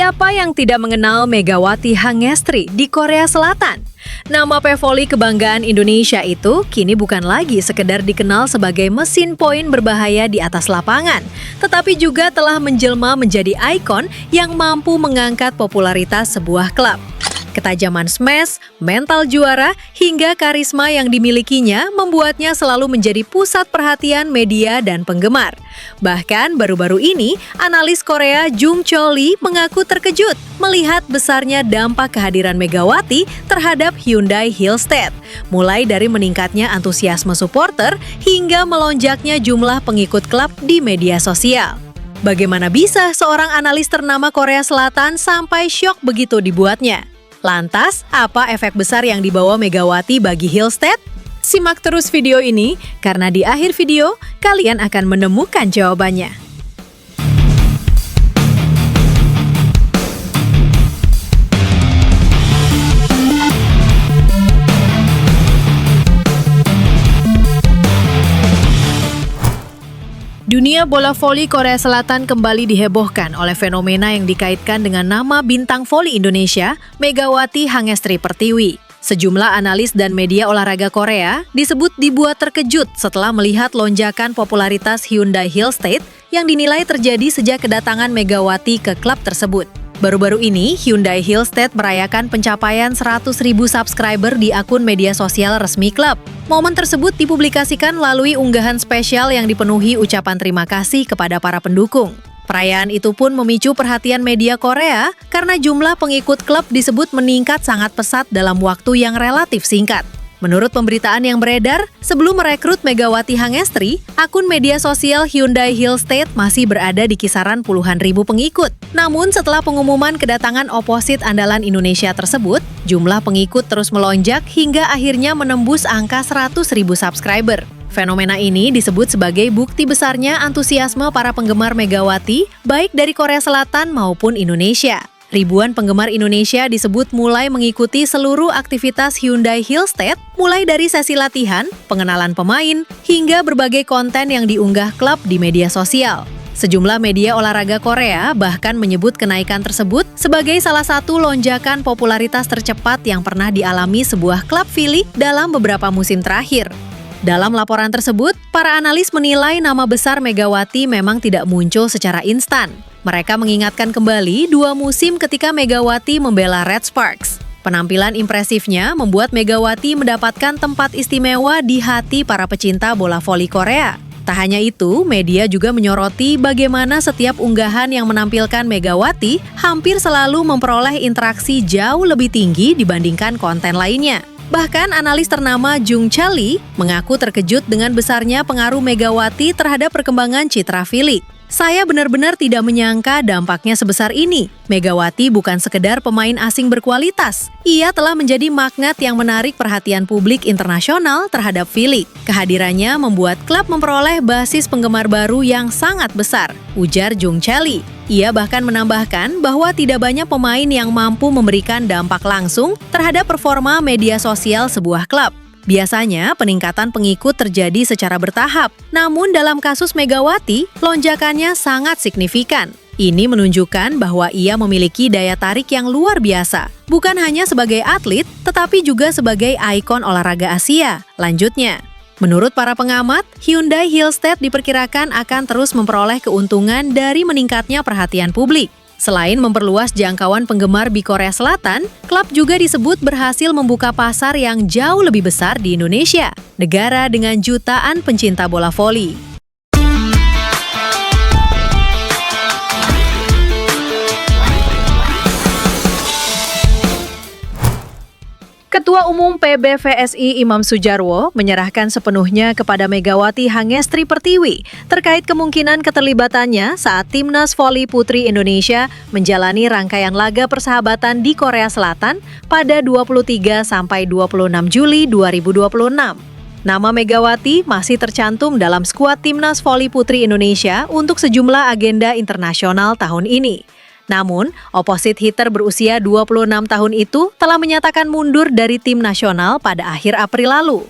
Siapa yang tidak mengenal Megawati Hangestri di Korea Selatan? Nama pevoli kebanggaan Indonesia itu kini bukan lagi sekedar dikenal sebagai mesin poin berbahaya di atas lapangan, tetapi juga telah menjelma menjadi ikon yang mampu mengangkat popularitas sebuah klub. Ketajaman smash, mental juara, hingga karisma yang dimilikinya membuatnya selalu menjadi pusat perhatian media dan penggemar. Bahkan baru-baru ini, analis Korea Jung Cho-lee mengaku terkejut melihat besarnya dampak kehadiran Megawati terhadap Hyundai Hillstead, mulai dari meningkatnya antusiasme supporter hingga melonjaknya jumlah pengikut klub di media sosial. Bagaimana bisa seorang analis ternama Korea Selatan sampai syok begitu dibuatnya? Lantas, apa efek besar yang dibawa Megawati bagi Hillstead? Simak terus video ini, karena di akhir video, kalian akan menemukan jawabannya. Dunia bola voli Korea Selatan kembali dihebohkan oleh fenomena yang dikaitkan dengan nama bintang voli Indonesia, Megawati Hangestri Pertiwi. Sejumlah analis dan media olahraga Korea disebut dibuat terkejut setelah melihat lonjakan popularitas Hyundai Hillstead yang dinilai terjadi sejak kedatangan Megawati ke klub tersebut. Baru-baru ini, Hyundai Hillstead merayakan pencapaian 100.000 subscriber di akun media sosial resmi klub. Momen tersebut dipublikasikan melalui unggahan spesial yang dipenuhi ucapan terima kasih kepada para pendukung. Perayaan itu pun memicu perhatian media Korea karena jumlah pengikut klub disebut meningkat sangat pesat dalam waktu yang relatif singkat. Menurut pemberitaan yang beredar, sebelum merekrut Megawati Hangestri, akun media sosial Hyundai Hillstead masih berada di kisaran puluhan ribu pengikut. Namun setelah pengumuman kedatangan oposit andalan Indonesia tersebut, jumlah pengikut terus melonjak hingga akhirnya menembus angka 100.000 subscriber. Fenomena ini disebut sebagai bukti besarnya antusiasme para penggemar Megawati, baik dari Korea Selatan maupun Indonesia. Ribuan penggemar Indonesia disebut mulai mengikuti seluruh aktivitas Hyundai Hillstead, mulai dari sesi latihan, pengenalan pemain, hingga berbagai konten yang diunggah klub di media sosial. Sejumlah media olahraga Korea bahkan menyebut kenaikan tersebut sebagai salah satu lonjakan popularitas tercepat yang pernah dialami sebuah klub V-League dalam beberapa musim terakhir. Dalam laporan tersebut, para analis menilai nama besar Megawati memang tidak muncul secara instan. Mereka mengingatkan kembali 2 musim ketika Megawati membela Red Sparks. Penampilan impresifnya membuat Megawati mendapatkan tempat istimewa di hati para pecinta bola voli Korea. Tak hanya itu, media juga menyoroti bagaimana setiap unggahan yang menampilkan Megawati hampir selalu memperoleh interaksi jauh lebih tinggi dibandingkan konten lainnya. Bahkan analis ternama Jung Cho-lee mengaku terkejut dengan besarnya pengaruh Megawati terhadap perkembangan citra V-League. Saya benar-benar tidak menyangka dampaknya sebesar ini. Megawati bukan sekedar pemain asing berkualitas. Ia telah menjadi magnet yang menarik perhatian publik internasional terhadap V-League. Kehadirannya membuat klub memperoleh basis penggemar baru yang sangat besar, ujar Jung Cho-lee. Ia bahkan menambahkan bahwa tidak banyak pemain yang mampu memberikan dampak langsung terhadap performa media sosial sebuah klub. Biasanya, peningkatan pengikut terjadi secara bertahap. Namun dalam kasus Megawati, lonjakannya sangat signifikan. Ini menunjukkan bahwa ia memiliki daya tarik yang luar biasa. Bukan hanya sebagai atlet, tetapi juga sebagai ikon olahraga Asia. Lanjutnya, menurut para pengamat, Hyundai Hillstead diperkirakan akan terus memperoleh keuntungan dari meningkatnya perhatian publik. Selain memperluas jangkauan penggemar di Korea Selatan, klub juga disebut berhasil membuka pasar yang jauh lebih besar di Indonesia, negara dengan jutaan pencinta bola voli. Ketua Umum PBVSI Imam Sudjarwo menyerahkan sepenuhnya kepada Megawati Hangestri Pertiwi terkait kemungkinan keterlibatannya saat Timnas Voli Putri Indonesia menjalani rangkaian laga persahabatan di Korea Selatan pada 23 sampai 26 Juli 2026. Nama Megawati masih tercantum dalam skuad Timnas Voli Putri Indonesia untuk sejumlah agenda internasional tahun ini. Namun, oposit hitter berusia 26 tahun itu telah menyatakan mundur dari tim nasional pada akhir April lalu.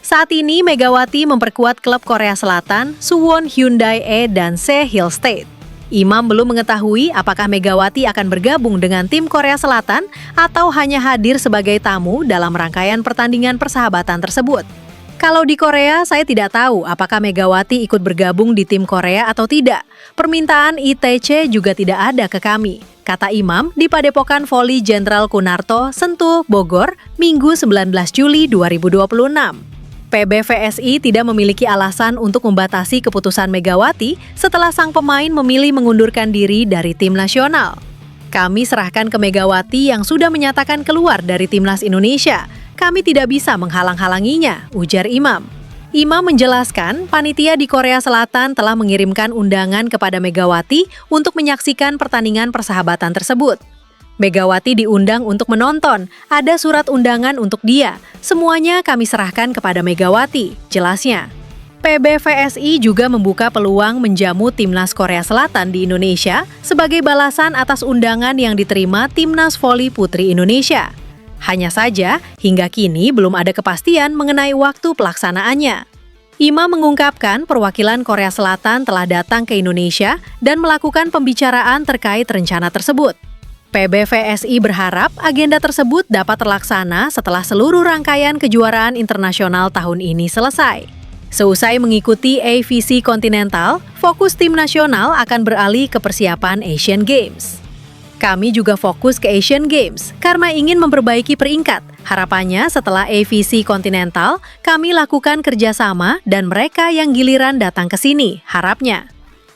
Saat ini, Megawati memperkuat klub Korea Selatan, Suwon Hyundai E dan Se Hillstead. Imam belum mengetahui apakah Megawati akan bergabung dengan tim Korea Selatan atau hanya hadir sebagai tamu dalam rangkaian pertandingan persahabatan tersebut. Kalau di Korea, saya tidak tahu apakah Megawati ikut bergabung di tim Korea atau tidak. Permintaan ITC juga tidak ada ke kami, kata Imam di Padepokan Voli Jenderal Kunarto, Sentul, Bogor, Minggu 19 Juli 2026. PBVSI tidak memiliki alasan untuk membatasi keputusan Megawati setelah sang pemain memilih mengundurkan diri dari tim nasional. Kami serahkan ke Megawati yang sudah menyatakan keluar dari timnas Indonesia. Kami tidak bisa menghalang-halanginya, ujar Imam. Imam menjelaskan, panitia di Korea Selatan telah mengirimkan undangan kepada Megawati untuk menyaksikan pertandingan persahabatan tersebut. Megawati diundang untuk menonton, ada surat undangan untuk dia. Semuanya kami serahkan kepada Megawati, jelasnya. PBVSI juga membuka peluang menjamu timnas Korea Selatan di Indonesia sebagai balasan atas undangan yang diterima Timnas Voli Putri Indonesia. Hanya saja, hingga kini belum ada kepastian mengenai waktu pelaksanaannya. Imam mengungkapkan perwakilan Korea Selatan telah datang ke Indonesia dan melakukan pembicaraan terkait rencana tersebut. PBVSI berharap agenda tersebut dapat terlaksana setelah seluruh rangkaian kejuaraan internasional tahun ini selesai. Seusai mengikuti AVC Continental, fokus tim nasional akan beralih ke persiapan Asian Games. Kami juga fokus ke Asian Games karena ingin memperbaiki peringkat. Harapannya setelah AVC Continental, kami lakukan kerjasama dan mereka yang giliran datang ke sini, harapnya.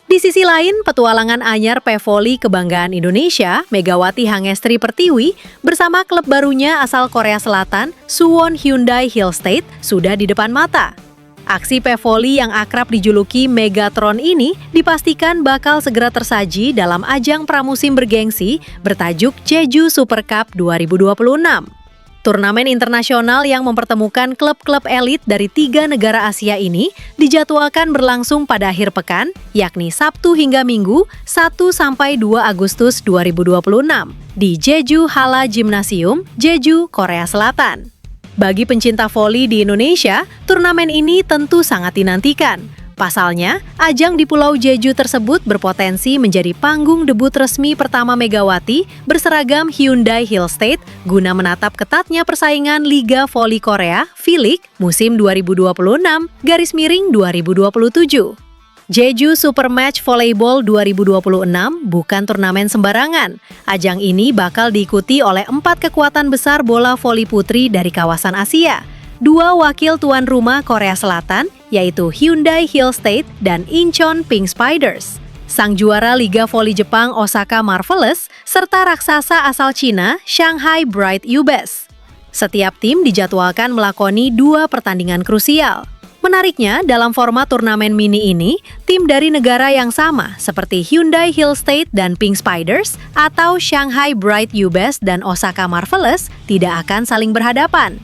Di sisi lain, petualangan anyar P-Volley kebanggaan Indonesia, Megawati Hangestri Pertiwi, bersama klub barunya asal Korea Selatan, Suwon Hyundai Hill State, sudah di depan mata. Aksi P-Volley yang akrab dijuluki Megatron ini dipastikan bakal segera tersaji dalam ajang pramusim bergengsi bertajuk Jeju Super Cup 2026. Turnamen internasional yang mempertemukan klub-klub elit dari 3 negara Asia ini dijadwalkan berlangsung pada akhir pekan, yakni Sabtu hingga Minggu 1–2 Agustus 2026 di Jeju Hala Gymnasium, Jeju, Korea Selatan. Bagi pencinta voli di Indonesia, turnamen ini tentu sangat dinantikan. Pasalnya, ajang di Pulau Jeju tersebut berpotensi menjadi panggung debut resmi pertama Megawati berseragam Hyundai Hill State guna menatap ketatnya persaingan Liga Voli Korea, V-League, musim 2026-2027. Jeju Super Match Volleyball 2026 bukan turnamen sembarangan. Ajang ini bakal diikuti oleh 4 kekuatan besar bola voli putri dari kawasan Asia. 2 wakil tuan rumah Korea Selatan, yaitu Hyundai Hill State dan Incheon Pink Spiders. Sang juara Liga Voli Jepang Osaka Marvelous, serta raksasa asal Cina Shanghai Bright Ubes. Setiap tim dijadwalkan melakoni 2 pertandingan krusial. Menariknya, dalam format turnamen mini ini, tim dari negara yang sama seperti Hyundai Hill State dan Pink Spiders atau Shanghai Bright Ubes dan Osaka Marvelous tidak akan saling berhadapan.